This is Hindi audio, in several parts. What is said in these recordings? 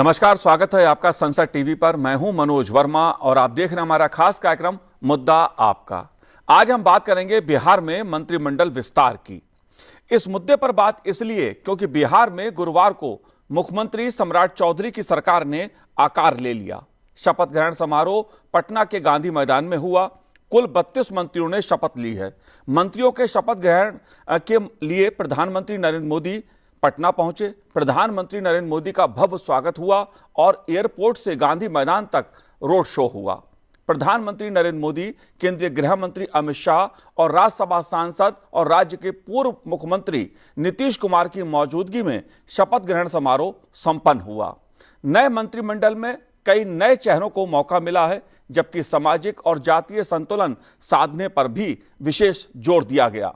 नमस्कार, स्वागत है आपका संसद टीवी पर। मैं हूं मनोज वर्मा और आप देख रहे हैं हमारा खास कार्यक्रम मुद्दा आपका। आज हम बात करेंगे बिहार में मंत्रिमंडल विस्तार की। इस मुद्दे पर बात इसलिए क्योंकि बिहार में गुरुवार को मुख्यमंत्री सम्राट चौधरी की सरकार ने आकार ले लिया। शपथ ग्रहण समारोह पटना के गांधी मैदान में हुआ। कुल 32 मंत्रियों ने शपथ ली है। मंत्रियों के शपथ ग्रहण के लिए प्रधानमंत्री नरेंद्र मोदी पटना पहुंचे। प्रधानमंत्री नरेंद्र मोदी का भव्य स्वागत हुआ और एयरपोर्ट से गांधी मैदान तक रोड शो हुआ। प्रधानमंत्री नरेंद्र मोदी, केंद्रीय गृह मंत्री अमित शाह और राज्यसभा सांसद और राज्य के पूर्व मुख्यमंत्री नीतीश कुमार की मौजूदगी में शपथ ग्रहण समारोह संपन्न हुआ। नए मंत्रिमंडल में कई नए चेहरों को मौका मिला है, जबकि सामाजिक और जातीय संतुलन साधने पर भी विशेष जोर दिया गया।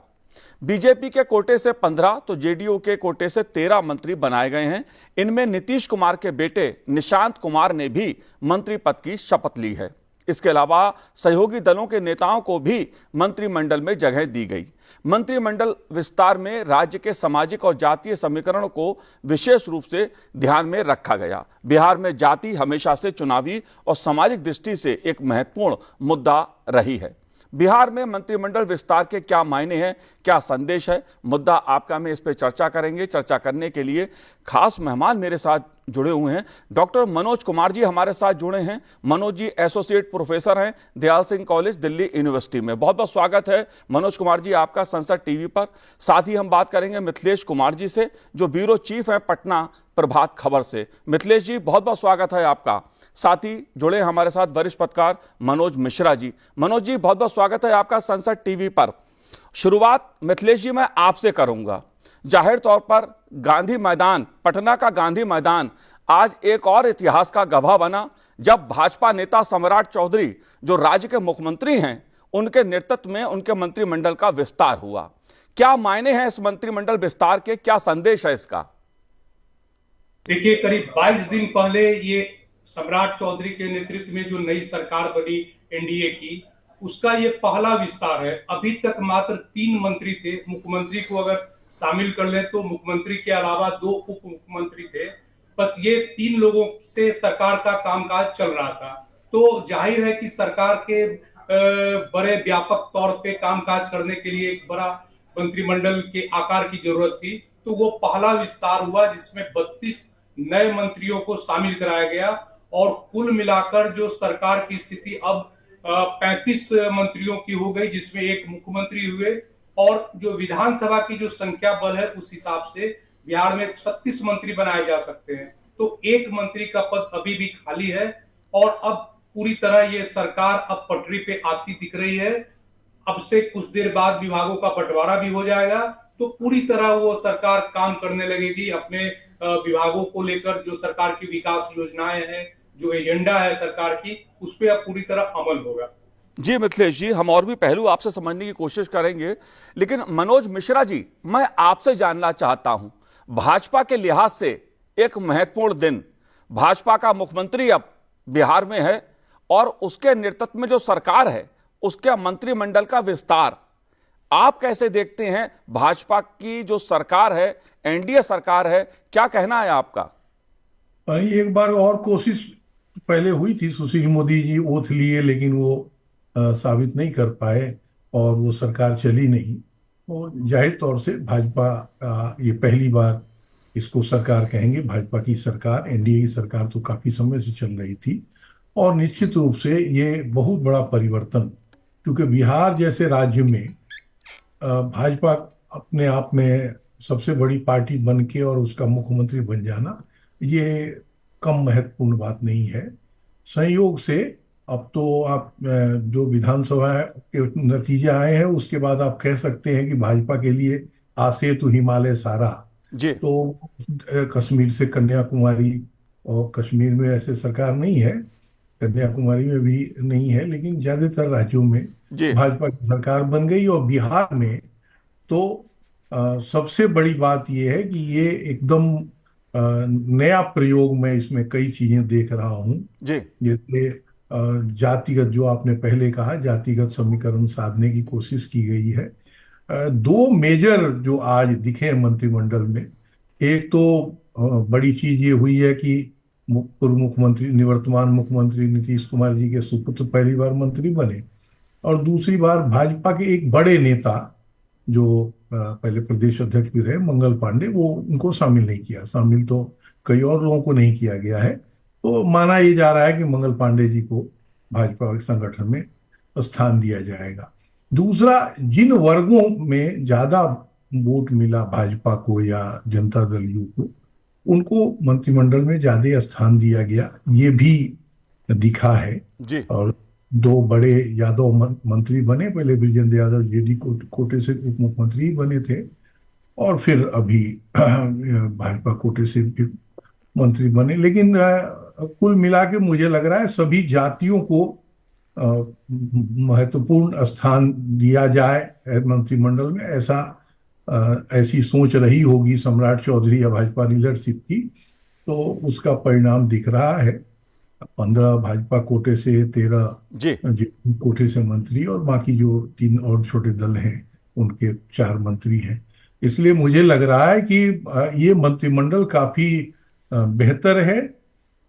बीजेपी के कोटे से 15 तो जेडीयू के कोटे से 13 मंत्री बनाए गए हैं। इनमें नीतीश कुमार के बेटे निशांत कुमार ने भी मंत्री पद की शपथ ली है। इसके अलावा सहयोगी दलों के नेताओं को भी मंत्रिमंडल में जगह दी गई। मंत्रिमंडल विस्तार में राज्य के सामाजिक और जातीय समीकरण को विशेष रूप से ध्यान में रखा गया। बिहार में जाति हमेशा से चुनावी और सामाजिक दृष्टि से एक महत्वपूर्ण मुद्दा रही है। बिहार में मंत्रिमंडल विस्तार के क्या मायने हैं, क्या संदेश है, मुद्दा आपका में इस पर चर्चा करेंगे। चर्चा करने के लिए खास मेहमान मेरे साथ जुड़े हुए हैं। डॉक्टर मनोज कुमार जी हमारे साथ जुड़े हैं। मनोज जी एसोसिएट प्रोफेसर हैं दयाल सिंह कॉलेज दिल्ली यूनिवर्सिटी में। बहुत बहुत स्वागत है मनोज कुमार जी आपका संसद टीवी पर। साथ ही हम बात करेंगे मिथिलेश कुमार जी से, जो ब्यूरो चीफ हैं पटना प्रभात खबर से। मिथिलेश जी बहुत बहुत स्वागत है आपका। साथ ही जुड़े हमारे साथ वरिष्ठ पत्रकार मनोज मिश्रा जी। मनोज जी बहुत बहुत स्वागत है आपका संसद टीवी पर। शुरुआत मिथिलेश जी मैं आपसे करूंगा। जाहिर तौर पर गांधी मैदान, पटना का गांधी मैदान आज एक और इतिहास का गवाह बना, जब भाजपा नेता सम्राट चौधरी जो राज्य के मुख्यमंत्री हैं, उनके नेतृत्व में उनके मंत्रिमंडल का विस्तार हुआ। क्या मायने हैं इस मंत्रिमंडल विस्तार के, क्या संदेश है इसका? देखिए, करीब 22 दिन पहले ये सम्राट चौधरी के नेतृत्व में जो नई सरकार बनी एनडीए की, उसका ये पहला विस्तार है। अभी तक मात्र 3 मंत्री थे। मुख्यमंत्री को अगर शामिल कर ले तो मुख्यमंत्री के अलावा 2 उप मुख्यमंत्री थे। बस ये 3 लोगों से सरकार का कामकाज चल रहा था। तो जाहिर है कि सरकार के बड़े व्यापक तौर पे कामकाज करने के लिए एक बड़ा मंत्रिमंडल के आकार की जरूरत थी। तो वो पहला विस्तार हुआ जिसमें 32 नए मंत्रियों को शामिल कराया गया और कुल मिलाकर जो सरकार की स्थिति अब 35 मंत्रियों की हो गई, जिसमें एक मुख्यमंत्री हुए। और जो विधानसभा की जो संख्या बल है उस हिसाब से बिहार में 36 मंत्री बनाए जा सकते हैं। तो एक मंत्री का पद अभी भी खाली है और अब पूरी तरह ये सरकार अब पटरी पे आती दिख रही है। अब से कुछ देर बाद विभागों का बंटवारा भी हो जाएगा, तो पूरी तरह वो सरकार काम करने लगेगी अपने विभागों को लेकर। जो सरकार की विकास योजनाएं हैं, जो एजेंडा है सरकार की, उस पर अब पूरी तरह अमल होगा। जी मिथिलेश जी, हम और भी पहलू आपसे समझने की कोशिश करेंगे, लेकिन मनोज मिश्रा जी मैं आपसे जानना चाहता हूं, भाजपा के लिहाज से एक महत्वपूर्ण दिन, भाजपा का मुख्यमंत्री अब बिहार में है और उसके नेतृत्व में जो सरकार है उसके मंत्रिमंडल का विस्तार, आप कैसे देखते हैं? भाजपा की जो सरकार है, एनडीए सरकार है, क्या कहना है आपका? एक बार और कोशिश पहले हुई थी, सुशील मोदी जी ओथ लिए, लेकिन वो साबित नहीं कर पाए और वो सरकार चली नहीं। तो जाहिर तौर से भाजपा ये पहली बार इसको सरकार कहेंगे। भाजपा की सरकार, एनडीए की सरकार तो काफी समय से चल रही थी और निश्चित रूप से ये बहुत बड़ा परिवर्तन, क्योंकि बिहार जैसे राज्य में भाजपा अपने आप में सबसे बड़ी पार्टी बन के और उसका मुख्यमंत्री बन जाना, ये कम महत्वपूर्ण बात नहीं है। संयोग से अब तो आप जो विधानसभा के नतीजे आए हैं उसके बाद आप कह सकते हैं कि भाजपा के लिए आसे तो हिमालय सारा। जी। तो कश्मीर से कन्याकुमारी, और कश्मीर में ऐसे सरकार नहीं है, कन्याकुमारी में भी नहीं है, लेकिन ज्यादातर राज्यों में भाजपा की सरकार बन गई। और बिहार में तो सबसे बड़ी बात यह है कि ये एकदम नया प्रयोग, मैं इसमें कई चीजें देख रहा हूँ। जैसे जातिगत, जो आपने पहले कहा, जातिगत समीकरण साधने की कोशिश की गई है। 2 मेजर जो आज दिखे मंत्रिमंडल में, एक तो बड़ी चीज ये हुई है कि पूर्व मुख्यमंत्री निवर्तमान मुख्यमंत्री नीतीश कुमार जी के सुपुत्र पहली बार मंत्री बने, और दूसरी बार भाजपा के एक बड़े नेता जो पहले प्रदेश अध्यक्ष भी रहे, मंगल पांडे, वो उनको शामिल नहीं किया। शामिल तो कई और लोगों को नहीं किया गया है। तो माना ये जा रहा है कि मंगल पांडे जी को भाजपा के संगठन में स्थान दिया जाएगा। दूसरा, जिन वर्गों में ज्यादा वोट मिला भाजपा को या जनता दल यू को, उनको मंत्रिमंडल में ज्यादा स्थान दिया गया, ये भी दिखा है। जी। और दो बड़े यादव मंत्री बने, पहले बृजेंद्र यादव जेडी कोटे से उप मुख्यमंत्री बने थे, और फिर अभी भाजपा कोटे से भी मंत्री बने। लेकिन कुल मिला के मुझे लग रहा है सभी जातियों को महत्वपूर्ण स्थान दिया जाए मंत्रिमंडल में, ऐसी सोच रही होगी सम्राट चौधरी या भाजपा लीडरशिप की। तो उसका परिणाम दिख रहा है। 15 भाजपा कोटे से, 13 जी। कोटे से मंत्री, और बाकी जो 3 और छोटे दल हैं उनके 4 मंत्री हैं। इसलिए मुझे लग रहा है कि ये मंत्रिमंडल काफी बेहतर है,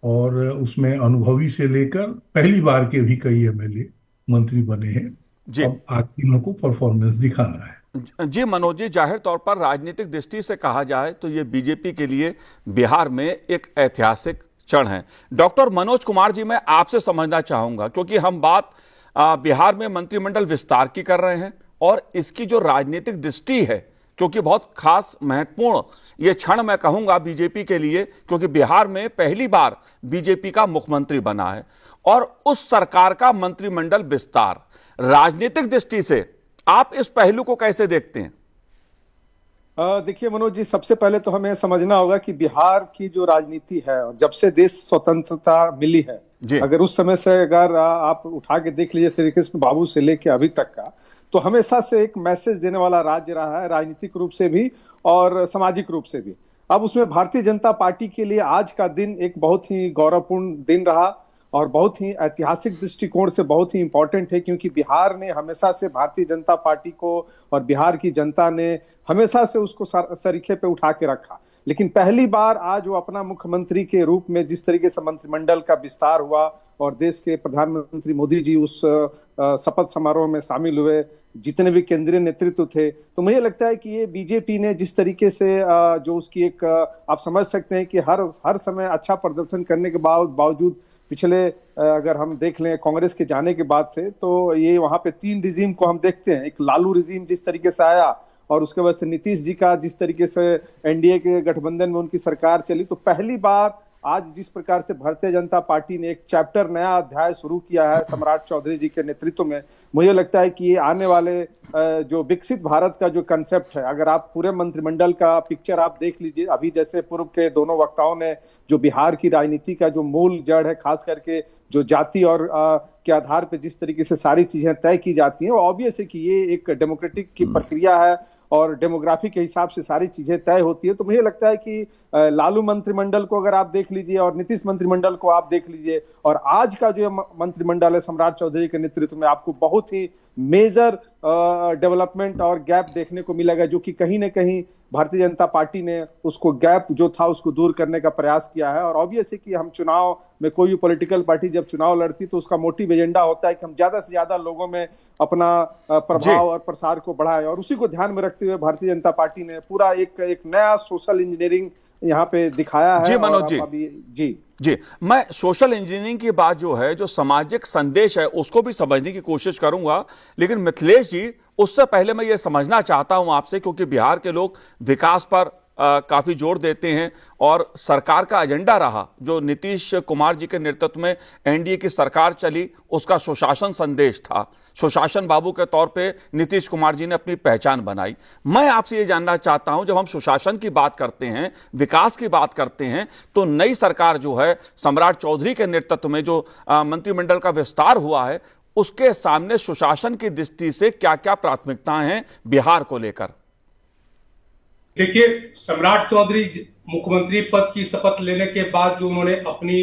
और उसमें अनुभवी से लेकर पहली बार के भी कई एमएलए मंत्री बने हैं। जी। अब आगे इन लोगों को परफॉर्मेंस दिखाना है। जी मनोज जी, जाहिर तौर पर राजनीतिक दृष्टि से कहा जाए तो ये बीजेपी के लिए बिहार में एक ऐतिहासिक क्षण है। डॉक्टर मनोज कुमार जी, मैं आपसे समझना चाहूंगा, क्योंकि हम बात बिहार में मंत्रिमंडल विस्तार की कर रहे हैं, और इसकी जो राजनीतिक दृष्टि है, क्योंकि बहुत खास महत्वपूर्ण ये क्षण मैं कहूंगा बीजेपी के लिए, क्योंकि बिहार में पहली बार बीजेपी का मुख्यमंत्री बना है, और उस सरकार का मंत्रिमंडल विस्तार, राजनीतिक दृष्टि से आप इस पहलू को कैसे देखते हैं? देखिए मनोज जी, सबसे पहले तो हमें समझना होगा कि बिहार की जो राजनीति है, जब से देश स्वतंत्रता मिली है, अगर उस समय से अगर आप उठा के देख लीजिए श्री कृष्ण बाबू से लेके अभी तक का, तो हमेशा से एक मैसेज देने वाला राज्य रहा है, राजनीतिक रूप से भी और सामाजिक रूप से भी। अब उसमें भारतीय जनता पार्टी के लिए आज का दिन एक बहुत ही गौरवपूर्ण दिन रहा, और बहुत ही ऐतिहासिक दृष्टिकोण से बहुत ही इंपॉर्टेंट है, क्योंकि बिहार ने हमेशा से भारतीय जनता पार्टी को और बिहार की जनता ने हमेशा से उसको सरीखे पे उठा के रखा। लेकिन पहली बार आज वो अपना मुख्यमंत्री के रूप में जिस तरीके से मंत्रिमंडल का विस्तार हुआ, और देश के प्रधानमंत्री मोदी जी उस शपथ समारोह में शामिल हुए, जितने भी केंद्रीय नेतृत्व थे, तो मुझे लगता है कि ये बीजेपी ने जिस तरीके से जो उसकी एक आप समझ सकते हैं कि हर समय अच्छा प्रदर्शन करने के बावजूद पिछले अगर हम देख लें कांग्रेस के जाने के बाद से, तो ये वहां पे 3 रिजीम को हम देखते हैं। एक लालू रिजीम जिस तरीके से आया, और उसके बाद से नीतीश जी का जिस तरीके से एनडीए के गठबंधन में उनकी सरकार चली, तो पहली बार आज जिस प्रकार से भारतीय जनता पार्टी ने एक चैप्टर, नया अध्याय शुरू किया है सम्राट चौधरी जी के नेतृत्व में, मुझे लगता है कि ये आने वाले जो विकसित भारत का जो कंसेप्ट है, अगर आप पूरे मंत्रिमंडल का पिक्चर आप देख लीजिए, अभी जैसे पूर्व के दोनों वक्ताओं ने जो बिहार की राजनीति का जो मूल जड़ है, खास करके जो जाति और के आधार पर जिस तरीके से सारी चीजें तय की जाती हैं, वो ऑब्वियस है कि ये एक डेमोक्रेटिक की प्रक्रिया है, और डेमोग्राफी के हिसाब से सारी चीजें तय होती है। तो मुझे लगता है कि लालू मंत्रिमंडल को अगर आप देख लीजिए, और नीतीश मंत्रिमंडल को आप देख लीजिए, और आज का जो मंत्रिमंडल है सम्राट चौधरी के नेतृत्व में, आपको बहुत ही मेजर डेवलपमेंट और गैप देखने को मिलेगा, जो कि कहीं ना कहीं भारतीय जनता पार्टी ने उसको गैप जो था उसको दूर करने का प्रयास किया है। और ऑब्वियस है कि हम चुनाव में, कोई भी पॉलिटिकल पार्टी जब चुनाव लड़ती तो उसका मोटिव एजेंडा होता है कि हम ज्यादा से ज्यादा लोगों में अपना प्रभाव और प्रसार को बढ़ाएं, और उसी को ध्यान में रखते हुए भारतीय जनता पार्टी ने पूरा एक नया सोशल इंजीनियरिंग यहाँ पे दिखाया है। जी मनोज जी, जी, मैं सोशल इंजीनियरिंग की बात जो है, जो सामाजिक संदेश है, उसको भी समझने की कोशिश करूंगा। लेकिन मिथिलेश जी, उससे पहले मैं ये समझना चाहता हूं आपसे, क्योंकि बिहार के लोग विकास पर काफी जोर देते हैं, और सरकार का एजेंडा रहा जो नीतीश कुमार जी के नेतृत्व में एनडीए की सरकार चली, उसका सुशासन संदेश था। सुशासन बाबू के तौर पे नीतीश कुमार जी ने अपनी पहचान बनाई। मैं आपसे ये जानना चाहता हूं, जब हम सुशासन की बात करते हैं, विकास की बात करते हैं, तो नई सरकार जो है सम्राट चौधरी के नेतृत्व में जो मंत्रिमंडल का विस्तार हुआ है, उसके सामने सुशासन की दृष्टि से क्या क्या प्राथमिकताएं हैं बिहार को लेकर? देखिए, सम्राट चौधरी मुख्यमंत्री पद की शपथ लेने के बाद जो उन्होंने अपनी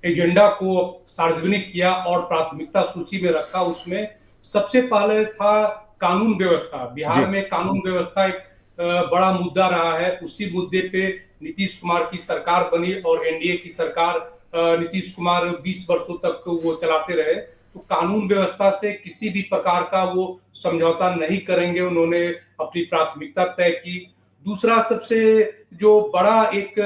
एजेंडा को सार्वजनिक किया और प्राथमिकता सूची में रखा, उसमें सबसे पहले था कानून व्यवस्था। बिहार में कानून व्यवस्था एक बड़ा मुद्दा रहा है। उसी मुद्दे पे नीतीश कुमार की सरकार बनी और एनडीए की सरकार नीतीश कुमार 20 वर्षों तक वो चलाते रहे, तो कानून व्यवस्था से किसी भी प्रकार का वो समझौता नहीं करेंगे, उन्होंने अपनी प्राथमिकता तय की। दूसरा सबसे जो बड़ा एक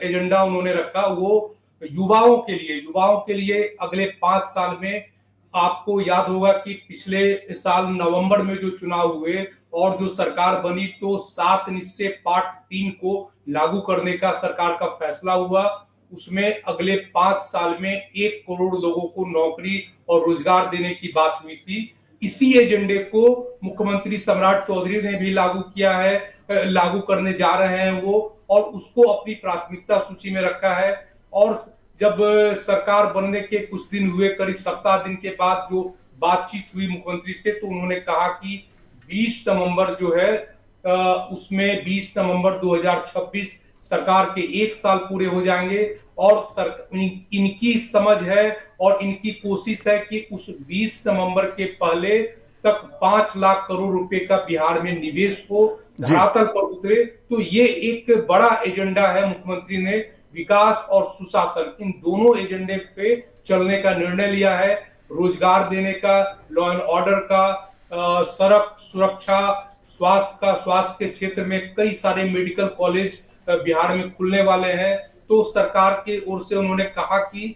एजेंडा उन्होंने रखा वो युवाओं के लिए अगले 5 साल में, आपको याद होगा कि पिछले साल नवंबर में जो चुनाव हुए और जो सरकार बनी, तो 7 निश्चय पार्ट 3 को लागू करने का सरकार का फैसला हुआ। उसमें अगले 5 साल में 1 करोड़ लोगों को नौकरी और रोजगार देने की बात हुई थी। इसी एजेंडे को मुख्यमंत्री सम्राट चौधरी ने भी लागू किया है, लागू करने जा रहे हैं वो, और उसको अपनी प्राथमिकता सूची में रखा है। और जब सरकार बनने के कुछ दिन हुए, करीब सप्ताह दिन के बाद जो बातचीत हुई मुख्यमंत्री से, तो उन्होंने कहा कि 20 नवंबर जो है उसमें 20 नवंबर 2026 सरकार के 1 साल पूरे हो जाएंगे, और इनकी समझ है और इनकी कोशिश है कि उस 20 नवंबर के पहले तक 5 लाख करोड़ रुपए का बिहार में निवेश हो, धरातल पर उतरे। तो ये एक बड़ा एजेंडा है, मुख्यमंत्री ने विकास और सुशासन इन दोनों एजेंडे पे चलने का निर्णय लिया है। रोजगार देने का, लॉ एंड ऑर्डर का, सड़क सुरक्षा, स्वास्थ्य के क्षेत्र में कई सारे मेडिकल कॉलेज बिहार में खुलने वाले हैं। तो सरकार के ओर से उन्होंने कहा कि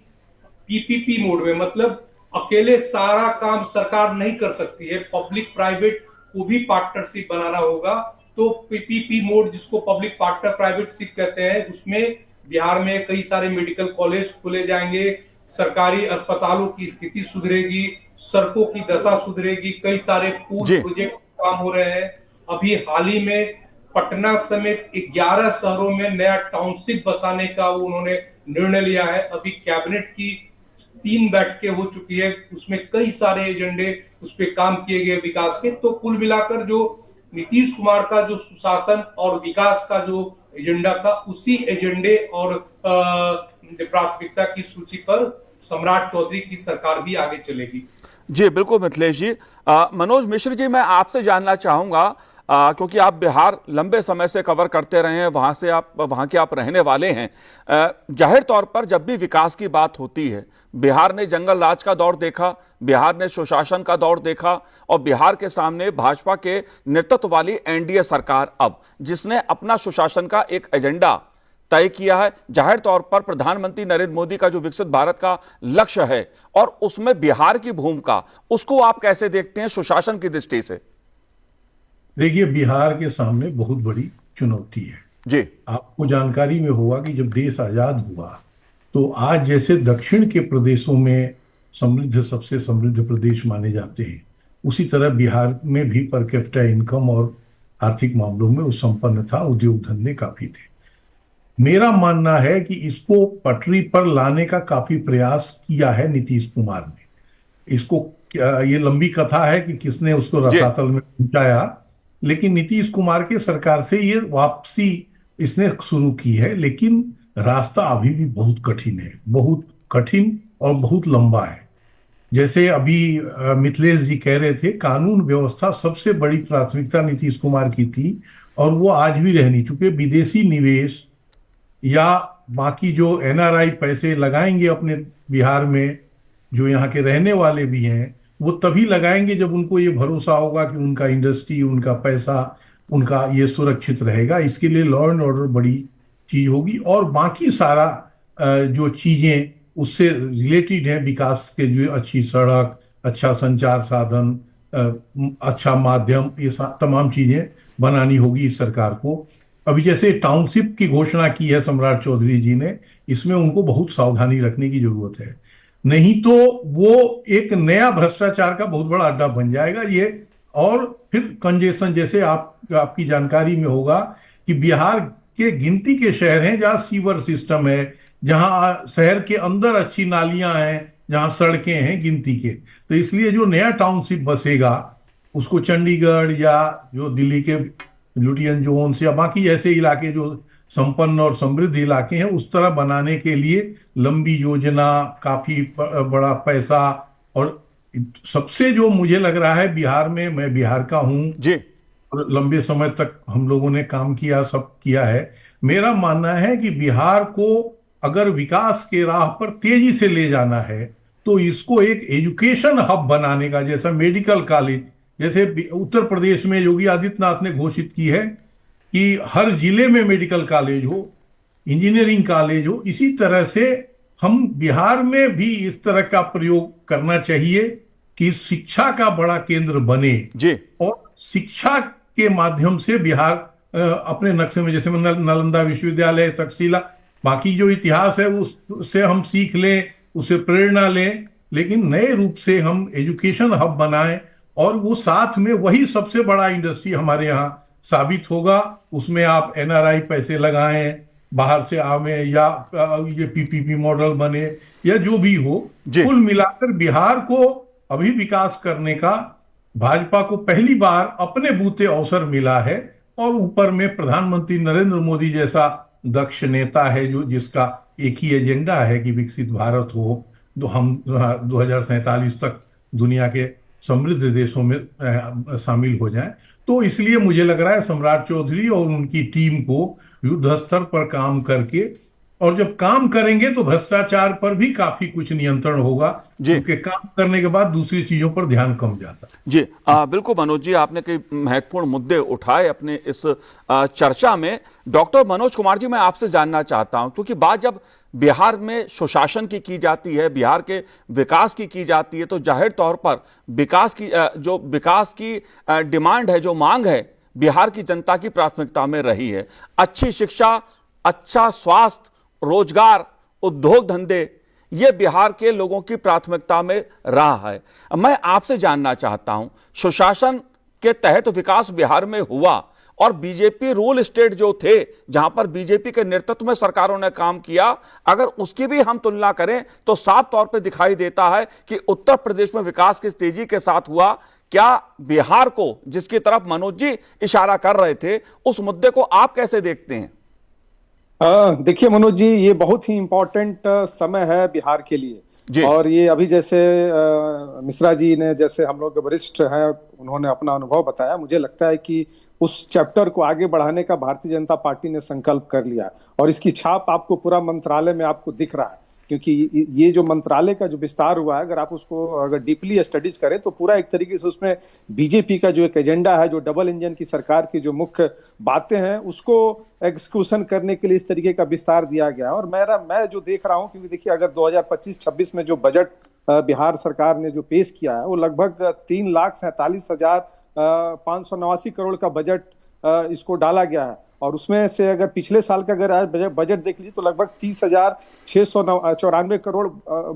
पीपीपी मोड में, मतलब अकेले सारा काम सरकार नहीं कर सकती है, पब्लिक प्राइवेट को भी पार्टनरशिप बनाना होगा। तो पीपीपी मोड, जिसको पब्लिक पार्टनर प्राइवेटशिप कहते हैं, उसमें बिहार में कई सारे मेडिकल कॉलेज खोले जाएंगे, सरकारी अस्पतालों की स्थिति सुधरेगी, सड़कों की दशा सुधरेगी, कई सारे पूल प्रोजेक्ट काम हो रहे हैं। अभी हाल ही में पटना समेत 11 शहरों में नया टाउनशिप बसाने का उन्होंने निर्णय लिया है। अभी कैबिनेट की 3 बैठकें हो चुकी है, उसमें कई सारे एजेंडे उस पर काम किए गए विकास के। तो कुल मिलाकर जो नीतीश कुमार का जो सुशासन और विकास का जो एजेंडा था, उसी एजेंडे और प्राथमिकता की सूची पर सम्राट चौधरी की सरकार भी आगे चलेगी। जी बिल्कुल मिथिलेश जी। मनोज मिश्र जी, मैं आपसे जानना चाहूंगा, क्योंकि आप बिहार लंबे समय से कवर करते रहे हैं, वहां के आप रहने वाले हैं। जाहिर तौर पर जब भी विकास की बात होती है, बिहार ने जंगल राज का दौर देखा, बिहार ने सुशासन का दौर देखा, और बिहार के सामने भाजपा के नेतृत्व वाली एनडीए सरकार अब, जिसने अपना सुशासन का एक एजेंडा तय किया है। जाहिर तौर पर प्रधानमंत्री नरेंद्र मोदी का जो विकसित भारत का लक्ष्य है, और उसमें बिहार की भूमिका, उसको आप कैसे देखते हैं सुशासन की दृष्टि से? देखिए, बिहार के सामने बहुत बड़ी चुनौती है जी। आपको जानकारी में होगा कि जब देश आजाद हुआ, तो आज जैसे दक्षिण के प्रदेशों में सबसे समृद्ध प्रदेश माने जाते हैं, उसी तरह बिहार में भी पर कैपिटा इनकम और आर्थिक मामलों में वो संपन्न था, उद्योग धंधे काफी थे। मेरा मानना है कि इसको पटरी पर लाने का काफी प्रयास किया है नीतीश कुमार ने। इसको ये लंबी कथा है कि किसने उसको रसातल में पहुंचाया, लेकिन नीतीश कुमार के सरकार से ये वापसी इसने शुरू की है। लेकिन रास्ता अभी भी बहुत कठिन है, बहुत कठिन और बहुत लंबा है। जैसे अभी मिथिलेश जी कह रहे थे, कानून व्यवस्था सबसे बड़ी प्राथमिकता नीतीश कुमार की थी, और वो आज भी रहनी, चूंकि विदेशी निवेश या बाकी जो एनआरआई पैसे लगाएंगे अपने बिहार में, जो यहाँ के रहने वाले भी हैं, वो तभी लगाएंगे जब उनको ये भरोसा होगा कि उनका इंडस्ट्री, उनका पैसा, उनका ये सुरक्षित रहेगा। इसके लिए लॉ एंड ऑर्डर बड़ी चीज होगी, और बाकी सारा जो चीजें उससे रिलेटेड है विकास के, जो अच्छी सड़क, अच्छा संचार साधन, अच्छा माध्यम, ये तमाम चीजें बनानी होगी इस सरकार को। अभी जैसे टाउनशिप की घोषणा की है सम्राट चौधरी जी ने, इसमें उनको बहुत सावधानी रखने की जरूरत है, नहीं तो वो एक नया भ्रष्टाचार का बहुत बड़ा अड्डा बन जाएगा ये। और फिर कंजेशन, जैसे आपकी जानकारी में होगा कि बिहार के गिनती के शहर हैं जहां सीवर सिस्टम है, जहां शहर के अंदर अच्छी नालियां हैं, जहां सड़कें हैं गिनती के। तो इसलिए जो नया टाउनशिप बसेगा, उसको चंडीगढ़ या जो दिल्ली के लुटियन जोन्स या बाकी ऐसे इलाके जो संपन्न और समृद्ध इलाके हैं, उस तरह बनाने के लिए लंबी योजना, काफी बड़ा पैसा। और सबसे जो मुझे लग रहा है बिहार में, मैं बिहार का हूं जी, और लंबे समय तक हम लोगों ने काम किया, सब किया है, मेरा मानना है कि बिहार को अगर विकास के राह पर तेजी से ले जाना है तो इसको एक एजुकेशन हब बनाने का, जैसा मेडिकल कॉलेज, जैसे उत्तर प्रदेश में योगी आदित्यनाथ ने घोषित की है कि हर जिले में मेडिकल कॉलेज हो, इंजीनियरिंग कॉलेज हो, इसी तरह से हम बिहार में भी इस तरह का प्रयोग करना चाहिए कि शिक्षा का बड़ा केंद्र बने जी। और शिक्षा के माध्यम से बिहार अपने नक्शे में, जैसे नालंदा विश्वविद्यालय, तक्षशिला, बाकी जो इतिहास है उससे हम सीख लें, उससे प्रेरणा लें, लेकिन नए रूप से हम एजुकेशन हब बनाएं और वो साथ में वही सबसे बड़ा इंडस्ट्री हमारे यहाँ साबित होगा। उसमें आप एनआरआई पैसे लगाएं, बाहर से आवे, या ये पीपीपी मॉडल बने, या जो भी हो, कुल मिलाकर बिहार को अभी विकास करने का भाजपा को पहली बार अपने बूते अवसर मिला है। और ऊपर में प्रधानमंत्री नरेंद्र मोदी जैसा दक्ष नेता है जो जिसका एक ही एजेंडा है कि विकसित भारत हो, तो हम 2047 तक दुनिया के समृद्ध देशों में शामिल हो जाएं। तो इसलिए मुझे लग रहा है सम्राट चौधरी और उनकी टीम को युद्ध स्तर पर काम करके, और जब काम करेंगे तो भ्रष्टाचार पर भी काफी कुछ नियंत्रण होगा, क्योंकि काम करने के बाद दूसरी चीजों पर ध्यान कम जाता है। जी बिल्कुल मनोज जी, आपने कई महत्वपूर्ण मुद्दे उठाए अपने इस चर्चा में। डॉक्टर मनोज कुमार जी, मैं आपसे जानना चाहता हूं, क्योंकि बात जब बिहार में सुशासन की जाती है, बिहार के विकास की जाती है, तो जाहिर तौर पर विकास की डिमांड है, जो मांग है, बिहार की जनता की प्राथमिकता में रही है। अच्छी शिक्षा, अच्छा स्वास्थ्य, रोजगार, उद्योग धंधे, ये बिहार के लोगों की प्राथमिकता में रहा है। मैं आपसे जानना चाहता हूं, सुशासन के तहत विकास बिहार में हुआ और बीजेपी रूल स्टेट जो थे, जहां पर बीजेपी के नेतृत्व में सरकारों ने काम किया, अगर उसकी भी हम तुलना करें तो साफ तौर पर दिखाई देता है कि उत्तर प्रदेश में विकास किस तेजी के साथ हुआ। क्या बिहार को, जिसकी तरफ मनोज जी इशारा कर रहे थे, उस मुद्दे को आप कैसे देखते हैं? देखिए मनोज जी, ये बहुत ही इंपॉर्टेंट समय है बिहार के लिए। और ये अभी जैसे मिश्रा जी ने, जैसे हम लोग वरिष्ठ हैं, उन्होंने अपना अनुभव बताया, मुझे लगता है कि उस चैप्टर को आगे बढ़ाने का भारतीय जनता पार्टी ने संकल्प कर लिया और इसकी छाप आपको पूरा मंत्रालय में आपको दिख रहा है। क्योंकि ये जो मंत्रालय का जो विस्तार हुआ है, अगर आप उसको अगर डीपली स्टडीज करें तो पूरा एक तरीके से उसमें बीजेपी का जो एक एजेंडा है, जो डबल इंजन की सरकार की जो मुख्य बातें हैं, उसको एग्जीक्यूशन करने के लिए इस तरीके का विस्तार दिया गया है। और मैं जो देख रहा हूं, क्योंकि देखिए अगर 2025-26 में जो बजट बिहार सरकार ने जो पेश किया है, वो लगभग 3,47,589 करोड़ का बजट इसको डाला गया है। और उसमें से अगर पिछले साल का अगर आज बजट देख लीजिए तो लगभग 30,694 करोड़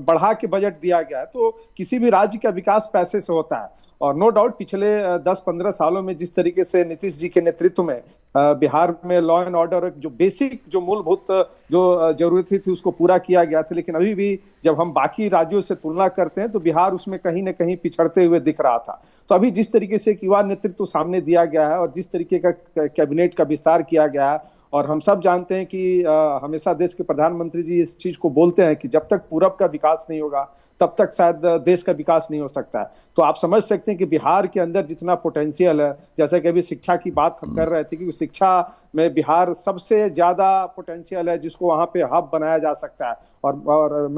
बढ़ा के बजट दिया गया है। तो किसी भी राज्य का विकास पैसे से होता है। और नो डाउट पिछले 10-15 सालों में जिस तरीके से नीतीश जी के नेतृत्व में बिहार में लॉ एंड ऑर्डर, जो बेसिक, जो मूलभूत जो जरूरत थी उसको पूरा किया गया था, लेकिन अभी भी जब हम बाकी राज्यों से तुलना करते हैं तो बिहार उसमें कहीं ना कहीं पिछड़ते हुए दिख रहा था। तो अभी जिस तरीके से युवा नेतृत्व सामने दिया गया है और जिस तरीके का कैबिनेट का विस्तार किया गया है, और हम सब जानते हैं कि हमेशा देश के प्रधानमंत्री जी इस चीज को बोलते हैं कि जब तक पूरब का विकास नहीं होगा तब तक शायद देश का विकास नहीं हो सकता है। तो आप समझ सकते हैं कि बिहार के अंदर जितना पोटेंशियल है, जैसे कि अभी शिक्षा की बात कर रहे थे कि शिक्षा में बिहार सबसे ज्यादा पोटेंशियल है, जिसको वहां पे हब बनाया जा सकता है। और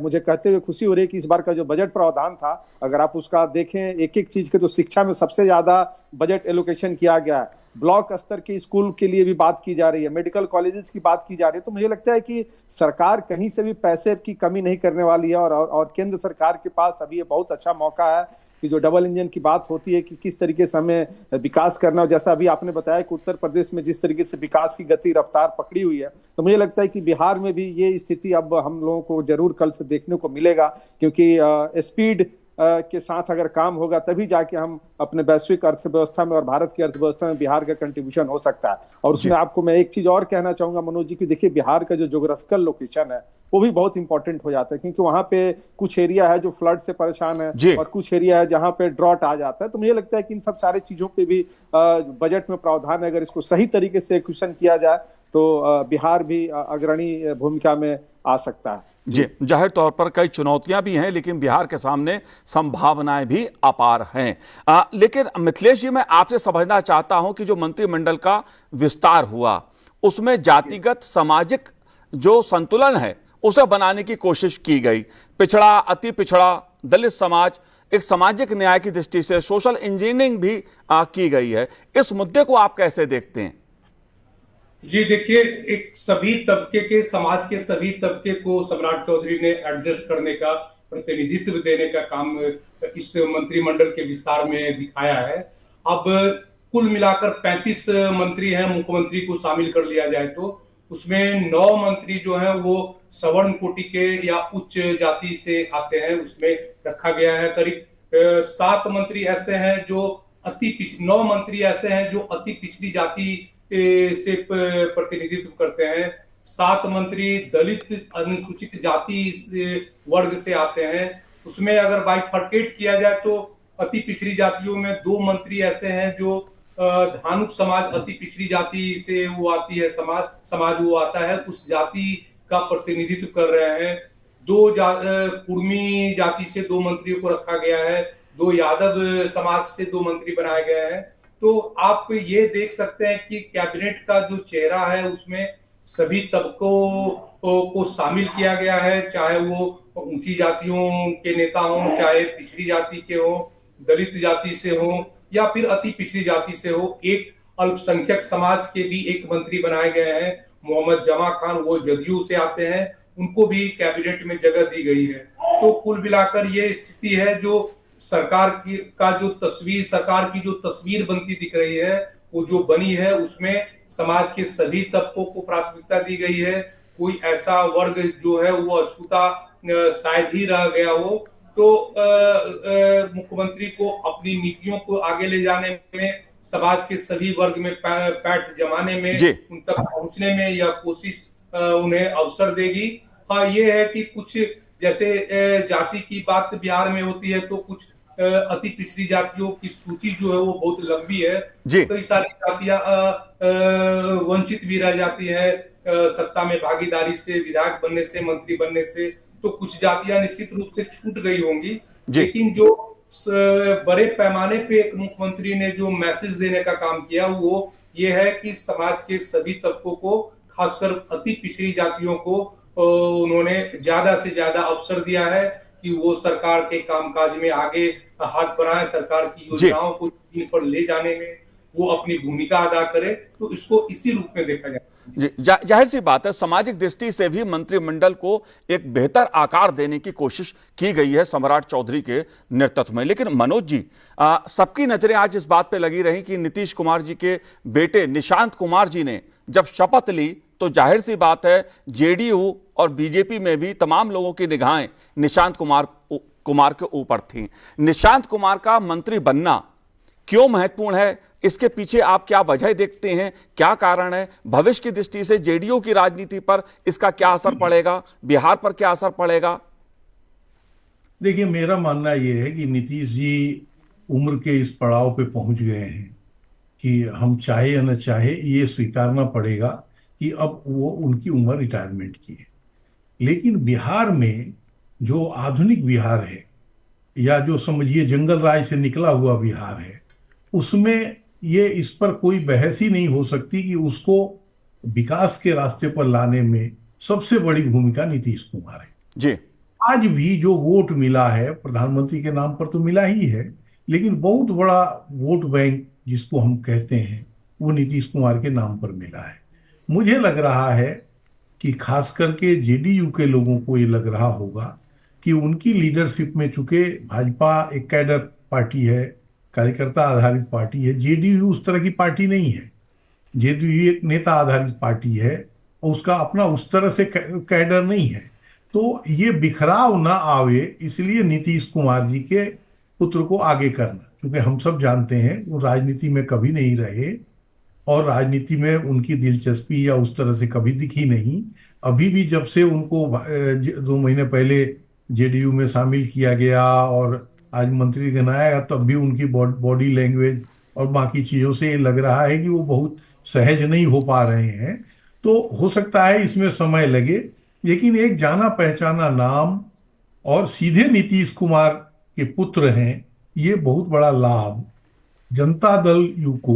मुझे कहते हुए खुशी हो रही है कि इस बार का जो बजट प्रावधान था, अगर आप उसका देखें एक एक चीज के, तो शिक्षा में सबसे ज्यादा बजट एलोकेशन किया गया है। ब्लॉक स्तर के स्कूल के लिए भी बात की जा रही है, मेडिकल कॉलेजेस की बात की जा रही है। तो मुझे लगता है कि सरकार कहीं से भी पैसे की कमी नहीं करने वाली है। और केंद्र सरकार के पास अभी ये बहुत अच्छा मौका है कि जो डबल इंजन की बात होती है कि किस तरीके से हमें विकास करना, जैसा अभी आपने बताया कि उत्तर प्रदेश में जिस तरीके से विकास की गति रफ्तार पकड़ी हुई है, तो मुझे लगता है कि बिहार में भी ये स्थिति अब हम लोगों को जरूर कल से देखने को मिलेगा। क्योंकि स्पीड के साथ अगर काम होगा तभी जाके हम अपने वैश्विक अर्थव्यवस्था में और भारत की अर्थव्यवस्था में बिहार का कंट्रीब्यूशन हो सकता है। और उसमें आपको मैं एक चीज और कहना चाहूंगा मनोज जी, की देखिए बिहार का जो ज्योग्राफिकल लोकेशन है वो भी बहुत इंपॉर्टेंट हो जाता है, क्योंकि वहां पे कुछ एरिया है जो फ्लड से परेशान है और कुछ एरिया है जहां पे ड्रॉट आ जाता है। तो मुझे लगता है कि इन सब सारी चीजों पे भी बजट में प्रावधान है, अगर इसको सही तरीके से एक्विजिशन किया जाए तो बिहार भी अग्रणी भूमिका में आ सकता है। जी, जाहिर तौर पर कई चुनौतियां भी हैं, लेकिन बिहार के सामने संभावनाएं भी अपार हैं। लेकिन मिथिलेश जी, मैं आपसे समझना चाहता हूं कि जो मंत्रिमंडल का विस्तार हुआ उसमें जातिगत सामाजिक जो संतुलन है उसे बनाने की कोशिश की गई। पिछड़ा, अति पिछड़ा, दलित समाज, एक सामाजिक न्याय की दृष्टि से सोशल इंजीनियरिंग भी की गई है। इस मुद्दे को आप कैसे देखते हैं? जी देखिए, एक सभी तबके के, समाज के सभी तबके को सम्राट चौधरी ने एडजस्ट करने का, प्रतिनिधित्व देने का काम इस मंत्रिमंडल के विस्तार में दिखाया है। अब कुल मिलाकर 35 मंत्री हैं, मुख्यमंत्री को शामिल कर लिया जाए तो उसमें 9 मंत्री जो हैं वो सवर्ण कोटि के या उच्च जाति से आते हैं, उसमें रखा गया है। करीब 7 मंत्री ऐसे हैं जो 9 मंत्री ऐसे हैं जो अति पिछड़ी जाति से प्रतिनिधित्व करते हैं। 7 मंत्री दलित अनुसूचित जाति वर्ग से आते हैं। उसमें अगर बाइफरकेट किया जाए तो अति पिछड़ी जातियों में 2 मंत्री ऐसे हैं जो धानुक समाज, अति पिछड़ी जाति से वो आती है, समाज वो आता है, उस जाति का प्रतिनिधित्व कर रहे हैं। 2 कुर्मी जाति से 2 मंत्रियों को रखा गया है। 2 यादव समाज से 2 मंत्री बनाए गए हैं। तो आप ये देख सकते हैं कि कैबिनेट का जो चेहरा है उसमें सभी तबकों को शामिल किया गया है, चाहे वो ऊंची जातियों के नेता हों, चाहे पिछड़ी जाति के हों, दलित जाति से हो या फिर अति पिछड़ी जाति से हो। एक अल्पसंख्यक समाज के भी एक मंत्री बनाए गए हैं, मोहम्मद जमा खान, वो जदयू से आते हैं, उनको भी कैबिनेट में जगह दी गई है। तो कुल मिलाकर ये स्थिति है जो सरकार की जो तस्वीर बनती दिख रही है, वो जो बनी है उसमें समाज के सभी तबकों को प्राथमिकता दी गई है। कोई ऐसा वर्ग जो है वो अछूता शायद ही रह गया हो। तो मुख्यमंत्री को अपनी नीतियों को आगे ले जाने में, समाज के सभी वर्ग में पैठ जमाने में, उन तक पहुंचने में यह कोशिश उन्हें अवसर देगी। हाँ, ये है कि कुछ जैसे जाति की बात बिहार में होती है तो कुछ अति पिछड़ी जातियों की सूची जो है वो बहुत लंबी है। कई सारी जातियां वंचित भी रह जाती है सत्ता में भागीदारी से, विधायक बनने से, मंत्री बनने से। तो कुछ जातियां निश्चित रूप से छूट गई होंगी, लेकिन जो बड़े पैमाने पे एक मुख्यमंत्री ने जो मैसेज देने का काम किया वो ये है कि समाज के सभी तबकों को, खासकर अति पिछड़ी जातियों को उन्होंने ज्यादा से ज्यादा अवसर दिया है कि वो सरकार के कामकाज में आगे हाथ बढ़ाएं, सरकार की योजनाओं को इन पर ले जाने में वो अपनी भूमिका अदा करे। तो इसको इसी रूप में देखा जाए। जाहिर सी बात है, सामाजिक दृष्टि से भी मंत्रिमंडल को एक बेहतर आकार देने की कोशिश की गई है सम्राट चौधरी के नेतृत्व में। लेकिन मनोज जी, सबकी नजरें आज इस बात पे लगी रही कि नीतीश कुमार जी के बेटे निशांत कुमार जी ने जब शपथ ली तो जाहिर सी बात है जेडीयू और बीजेपी में भी तमाम लोगों की निगाहें निशांत कुमार के ऊपर थी। निशांत कुमार का मंत्री बनना क्यों महत्वपूर्ण है? इसके पीछे आप क्या वजह देखते हैं, क्या कारण है? भविष्य की दृष्टि से जेडीयू की राजनीति पर इसका क्या असर पड़ेगा, बिहार पर क्या असर पड़ेगा? देखिए, मेरा मानना यह है कि नीतीश जी उम्र के इस पड़ाव पे पहुंच गए हैं कि हम चाहे या न चाहे ये स्वीकारना पड़ेगा कि अब वो उनकी उम्र रिटायरमेंट की है। लेकिन बिहार में जो आधुनिक बिहार है या जो समझिए जंगल राज से निकला हुआ बिहार है, उसमें ये इस पर कोई बहस ही नहीं हो सकती कि उसको विकास के रास्ते पर लाने में सबसे बड़ी भूमिका नीतीश कुमार है जी। आज भी जो वोट मिला है प्रधानमंत्री के नाम पर तो मिला ही है, लेकिन बहुत बड़ा वोट बैंक जिसको हम कहते हैं वो नीतीश कुमार के नाम पर मिला है। मुझे लग रहा है कि खास करके जेडीयू के लोगों को ये लग रहा होगा कि उनकी लीडरशिप में, चूंकि भाजपा एक कैडर पार्टी है, कार्यकर्ता आधारित पार्टी है, जेडीयू उस तरह की पार्टी नहीं है। जेडीयू एक नेता आधारित पार्टी है और उसका अपना उस तरह से कैडर नहीं है। तो ये बिखराव ना आवे, इसलिए नीतीश कुमार जी के पुत्र को आगे करना, क्योंकि हम सब जानते हैं वो राजनीति में कभी नहीं रहे और राजनीति में उनकी दिलचस्पी या उस तरह से कभी दिखी नहीं। अभी भी जब से उनको 2 महीने पहले जेडीयू में शामिल किया गया और आज मंत्री बनाया, तब भी उनकी बॉडी लैंग्वेज और बाकी चीज़ों से ये लग रहा है कि वो बहुत सहज नहीं हो पा रहे हैं। तो हो सकता है इसमें समय लगे, लेकिन एक जाना पहचाना नाम और सीधे नीतीश कुमार के पुत्र हैं, ये बहुत बड़ा लाभ जनता दल यू को,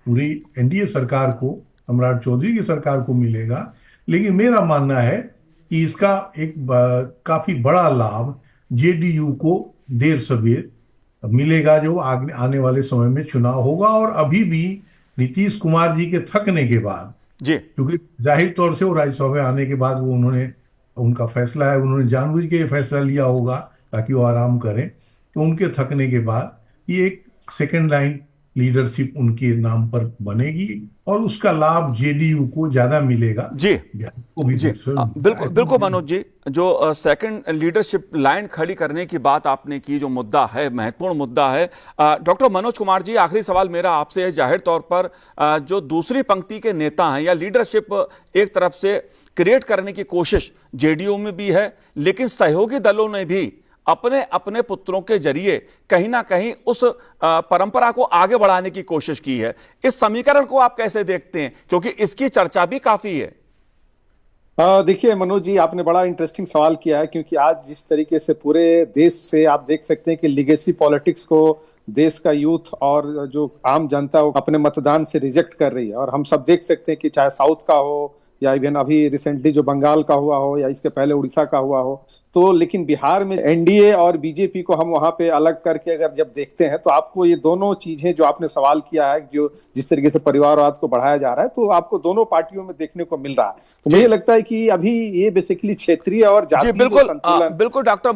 पूरी एनडीए सरकार को, सम्राट चौधरी की सरकार को मिलेगा। लेकिन मेरा मानना है कि इसका एक काफी बड़ा लाभ जेडीयू को देर सवेर मिलेगा, जो आने वाले समय में चुनाव होगा। और अभी भी नीतीश कुमार जी के थकने के बाद, जी, क्योंकि जाहिर तौर से वो राज्यसभा में आने के बाद उनका फैसला है, उन्होंने जानबूझ के ये फैसला लिया होगा ताकि वो आराम करें, तो उनके थकने के बाद ये एक सेकेंड लाइन लीडरशिप उनके नाम पर बनेगी और उसका लाभ जेडीयू को ज्यादा मिलेगा। जी, को भी जी, बिल्कुल बिल्कुल मनोज जी, जो सेकंड लीडरशिप लाइन खड़ी करने की बात आपने की, जो मुद्दा है, महत्वपूर्ण मुद्दा है। डॉक्टर मनोज कुमार जी, आखिरी सवाल मेरा आपसे है। जाहिर तौर पर जो दूसरी पंक्ति के नेता हैं या लीडरशिप एक तरफ से क्रिएट करने की कोशिश जेडीयू में भी है, लेकिन सहयोगी दलों ने भी अपने अपने पुत्रों के जरिए कहीं ना कहीं उस परंपरा को आगे बढ़ाने की कोशिश की है। इस समीकरण को आप कैसे देखते हैं, क्योंकि इसकी चर्चा भी काफी है? देखिए मनोज जी, आपने बड़ा इंटरेस्टिंग सवाल किया है, क्योंकि आज जिस तरीके से पूरे देश से आप देख सकते हैं कि लीगेसी पॉलिटिक्स को देश का यूथ और जो आम जनता वो अपने मतदान से रिजेक्ट कर रही है। और हम सब देख सकते हैं कि चाहे साउथ का हो या इवन अभी रिसेंटली जो बंगाल का हुआ हो या इसके पहले उड़ीसा का हुआ हो, तो लेकिन बिहार में एनडीए और बीजेपी को हम वहां पे अलग करके अगर जब देखते हैं तो आपको ये दोनों चीजें जो आपने सवाल किया है, जो जिस तरीके से परिवारवाद को बढ़ाया जा रहा है, तो आपको दोनों पार्टियों में देखने को मिल रहा है। तो मुझे लगता है कि अभी ये बेसिकली क्षेत्रीय और जातीय बिल्कुल डॉक्टर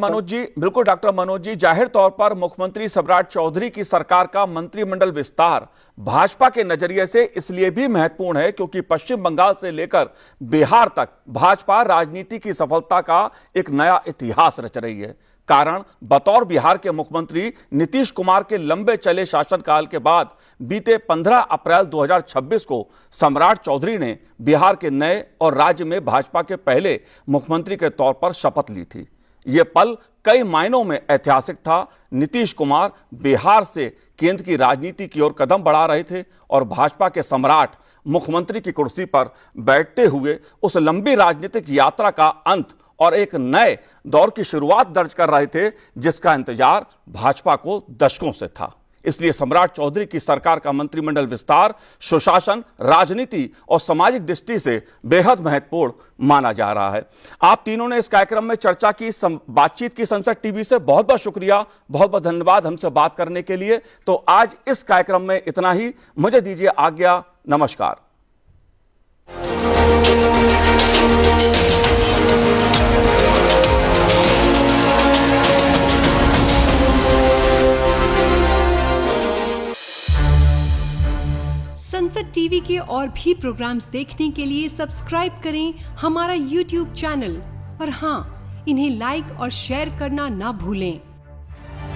मनोज जी, जाहिर तौर पर मुख्यमंत्री सम्राट चौधरी की सरकार का मंत्रिमंडल विस्तार भाजपा के नजरिए से इसलिए भी महत्वपूर्ण है क्योंकि पश्चिम बंगाल से लेकर बिहार तक भाजपा राजनीति की सफलता का एक नया इतिहास रच रही है। कारण बतौर बिहार के मुख्यमंत्री नीतीश कुमार के लंबे चले शासनकाल के बाद बीते 15 अप्रैल 2026 को सम्राट चौधरी ने बिहार के नए और राज्य में भाजपा के पहले मुख्यमंत्री के तौर पर शपथ ली थी। यह पल कई मायनों में ऐतिहासिक था। नीतीश कुमार बिहार से केंद्र की राजनीति की ओर कदम बढ़ा रहे थे और भाजपा के सम्राट मुख्यमंत्री की कुर्सी पर बैठते हुए उस लंबी राजनीतिक यात्रा का अंत और एक नए दौर की शुरुआत दर्ज कर रहे थे, जिसका इंतजार भाजपा को दशकों से था। इसलिए सम्राट चौधरी की सरकार का मंत्रिमंडल विस्तार सुशासन, राजनीति और सामाजिक दृष्टि से बेहद महत्वपूर्ण माना जा रहा है। आप तीनों ने इस कार्यक्रम में चर्चा की, बातचीत की संसद टीवी से। बहुत बहुत शुक्रिया, बहुत बहुत धन्यवाद हमसे बात करने के लिए। तो आज इस कार्यक्रम में इतना ही। मुझे दीजिए आज्ञा। नमस्कार। संसद टीवी के और भी प्रोग्राम्स देखने के लिए सब्सक्राइब करें हमारा YouTube चैनल और हाँ, इन्हें लाइक और शेयर करना ना भूलें।